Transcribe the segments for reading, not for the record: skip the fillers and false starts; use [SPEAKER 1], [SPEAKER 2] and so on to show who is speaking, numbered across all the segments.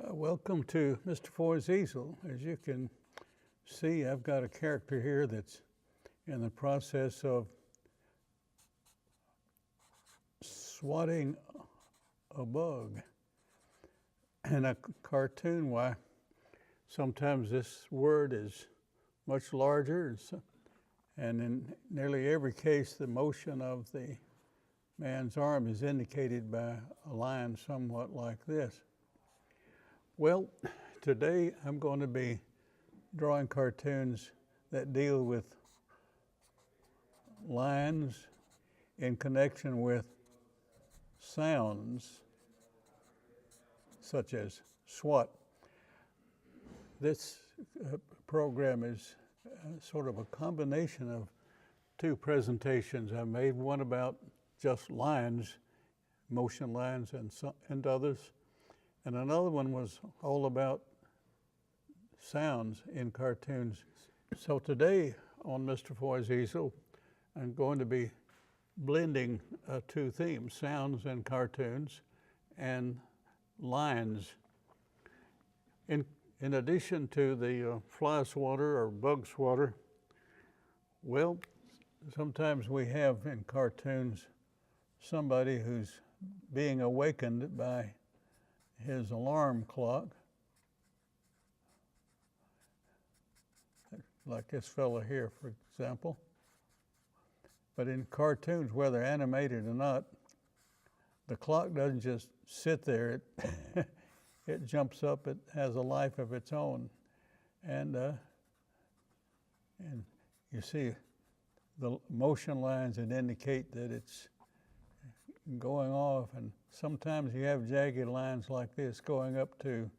[SPEAKER 1] Welcome to Mr. Foy's Easel. As you can see, I've got a character here that's in the process of swatting a bug. In a cartoon, why, sometimes this word is much larger, and in nearly every case, the motion of the man's arm is indicated by a line somewhat like this. Well, today I'm going to be drawing cartoons that deal with lines in connection with sounds, such as SWAT. This program is sort of a combination of two presentations I made, one about just lines, motion lines and others, and another one was all about sounds in cartoons. So today on Mr. Foy's Easel, I'm going to be blending two themes, sounds and cartoons, and lines. In addition to the fly swatter or bug swatter, well, sometimes we have in cartoons somebody who's being awakened by his alarm clock, like this fellow here, for example. But in cartoons, whether animated or not, the clock doesn't just sit there. It jumps up. It has a life of its own, and you see the motion lines that indicate that it's going off, and sometimes you have jagged lines like this going up to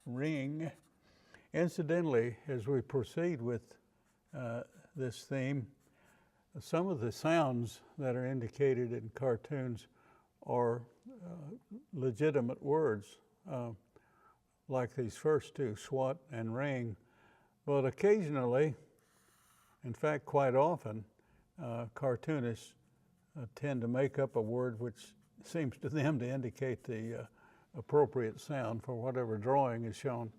[SPEAKER 1] ring. Incidentally, as we proceed with this theme, some of the sounds that are indicated in cartoons are legitimate words, like these first two, SWAT and ring. But occasionally, in fact quite often, cartoonists tend to make up a word which seems to them to indicate the appropriate sound for whatever drawing is shown.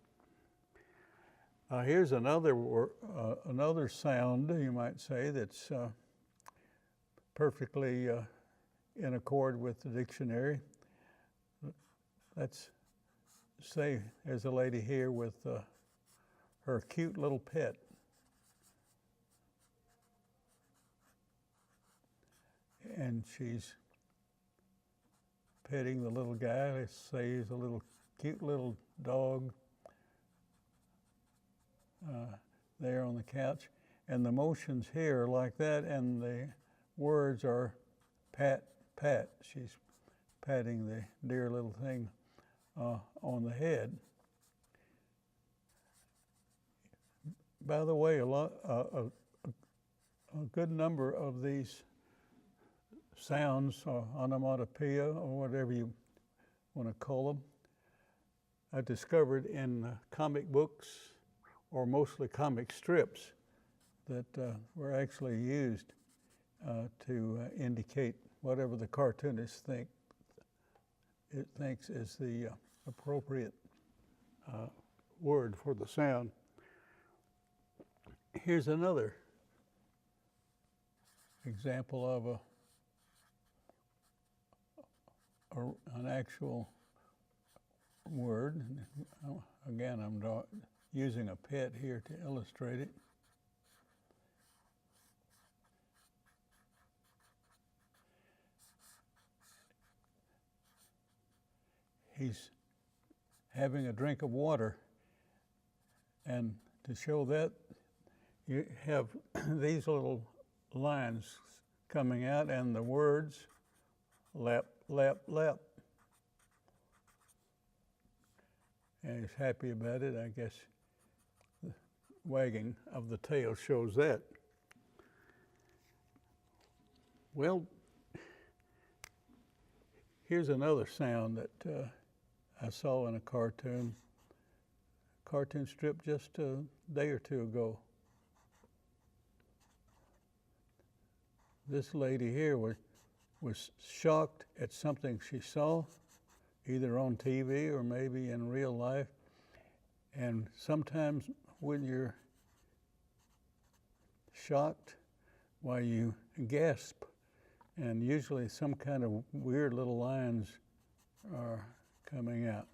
[SPEAKER 1] Here's another sound, you might say, that's perfectly in accord with the dictionary. Let's say there's a lady here with her cute little pet. And she's petting the little guy. Let's say he's a little cute little dog there on the couch. And the motions here are like that, and the words are pat, pat. She's patting the dear little thing on the head. By the way, a good number of these sounds, or onomatopoeia, or whatever you want to call them, I discovered in comic books, or mostly comic strips, that were actually used to indicate whatever the cartoonist thinks is the appropriate word for the sound. Here's another example of an actual word. Again, I'm using a pet here to illustrate it. He's having a drink of water, and to show that, you have these little lines coming out, and the words lap, lap, lap. And he's happy about it. I guess the wagging of the tail shows that. Well, here's another sound that I saw in a cartoon strip just a day or two ago. This lady here was shocked at something she saw, either on TV or maybe in real life. And sometimes when you're shocked, why you gasp, and usually some kind of weird little lines are coming out.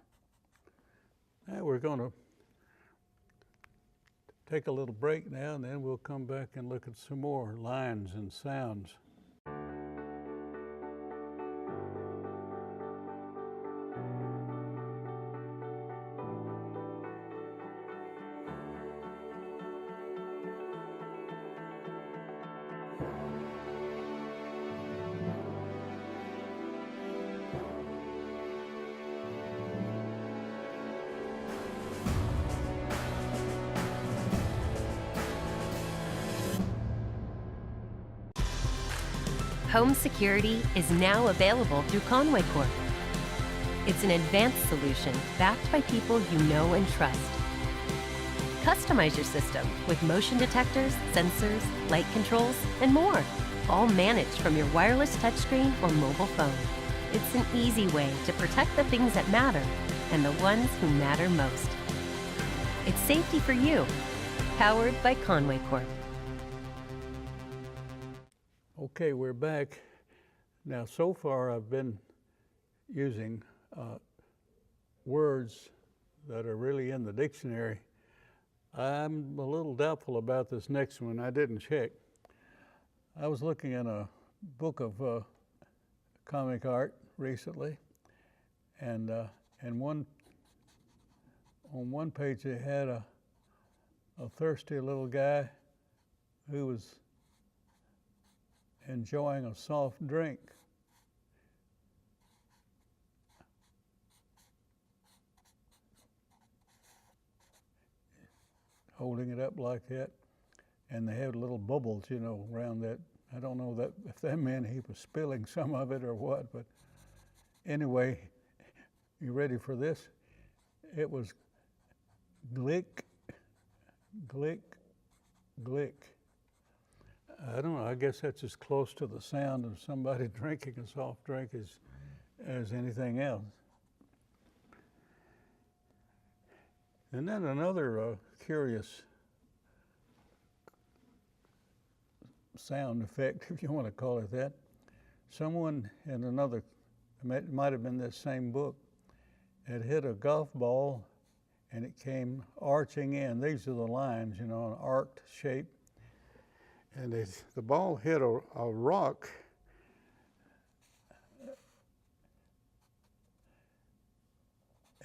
[SPEAKER 1] Now we're going to take a little break now, and then we'll come back and look at some more lines and sounds.
[SPEAKER 2] Home security is now available through Conway Corp. It's an advanced solution backed by people you know and trust. Customize your system with motion detectors, sensors, light controls, and more, all managed from your wireless touchscreen or mobile phone. It's an easy way to protect the things that matter and the ones who matter most. It's safety for you, powered by Conway Corp.
[SPEAKER 1] Okay, we're back. Now, so far I've been using words that are really in the dictionary. I'm a little doubtful about this next one. I didn't check. I was looking in a book of comic art recently, and on one page they had a thirsty little guy who was enjoying a soft drink. Holding it up like that, and they had little bubbles, you know, around that. I don't know that if that meant he was spilling some of it or what, but anyway, you ready for this? It was glick, glick, glick. I don't know, I guess that's as close to the sound of somebody drinking a soft drink as anything else. And then another curious sound effect, if you want to call it that. Someone in another, it might have been this same book, had hit a golf ball and it came arching in. These are the lines, you know, an arced shape. And the ball hit a rock,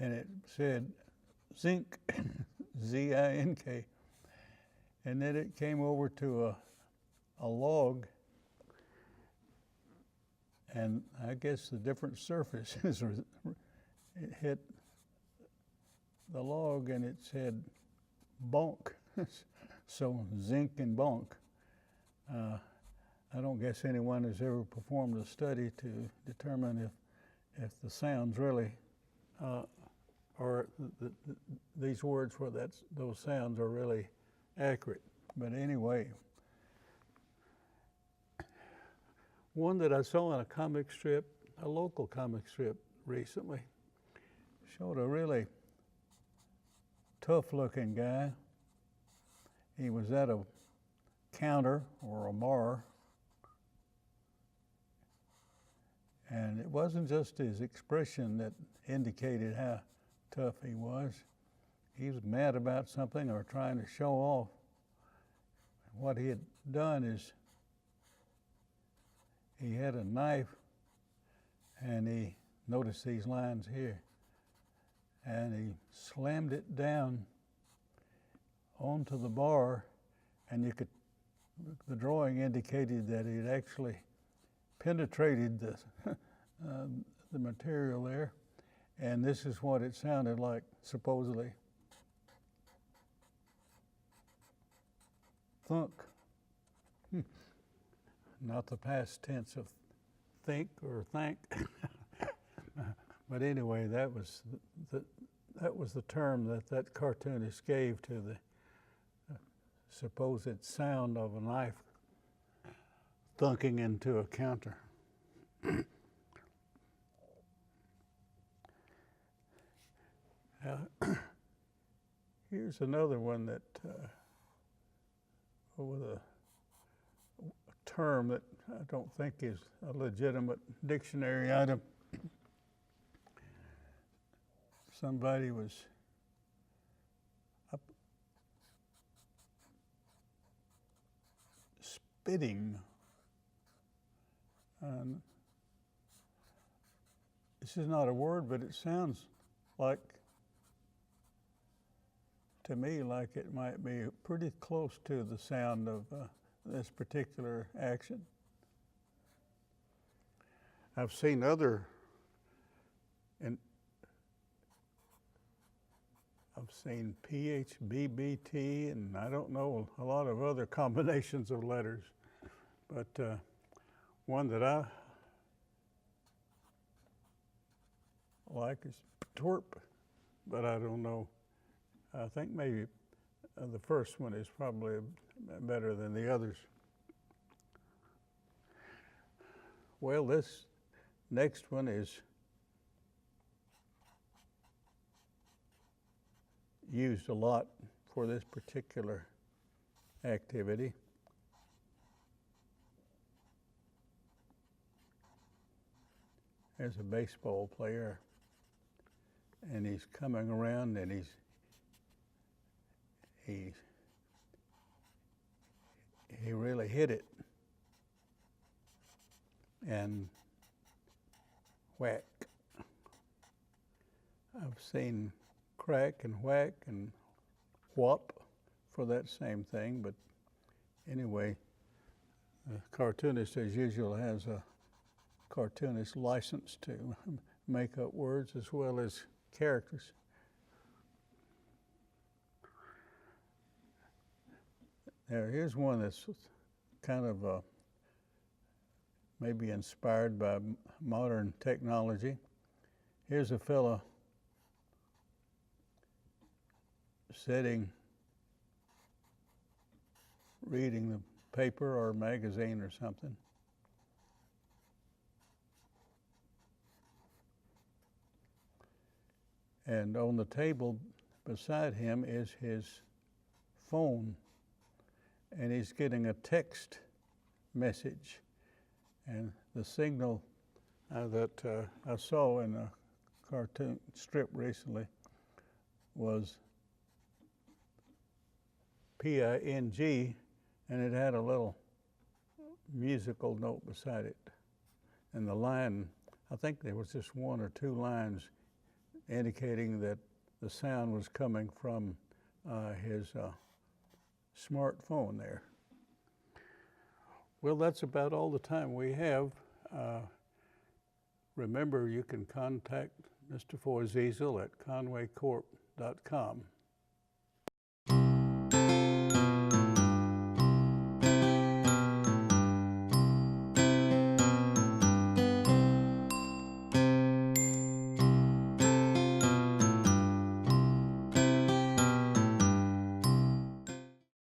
[SPEAKER 1] and it said zinc, Z-I-N-K. And then it came over to a log, and I guess the different surfaces, it hit the log and it said bonk. So zinc and bonk. I don't guess anyone has ever performed a study to determine if the sounds really are these words where those sounds are really accurate. But anyway, one that I saw in a comic strip, a local comic strip recently, showed a really tough-looking guy. He was at a counter or a bar, and it wasn't just his expression that indicated how tough he was. He was mad about something or trying to show off. What he had done is he had a knife, and he noticed these lines here, and he slammed it down onto the bar, and the drawing indicated that it actually penetrated the material there, and this is what it sounded like, supposedly. Thunk. Not the past tense of think or thank. But anyway, that was the term that cartoonist gave to the supposed sound of a knife thunking into a counter. Here's another one that with a term that I don't think is a legitimate dictionary item. Somebody was up spitting on, this is not a word, but it sounds like, to me, like it might be pretty close to the sound of this particular action. I've seen other, and I've seen PHBBT, and I don't know a lot of other combinations of letters, but one that I like is twerp, but I don't know. I think maybe the first one is probably better than the others. Well, this next one is used a lot for this particular activity. There's a baseball player, and he's coming around, and he really hit it, and whack. I've seen crack and whack and whop for that same thing, but anyway, the cartoonist, as usual, has a cartoonist license to make up words as well as characters. Now, here's one that's kind of maybe inspired by modern technology. Here's a fellow sitting, reading the paper or magazine or something. And on the table beside him is his phone, and he's getting a text message. And the signal that I saw in a cartoon strip recently was PING, and it had a little musical note beside it. And the line, I think there was just one or two lines indicating that the sound was coming from his smartphone there. Well, that's about all the time we have. Remember, you can contact Mr. Easel at conwaycorp.com.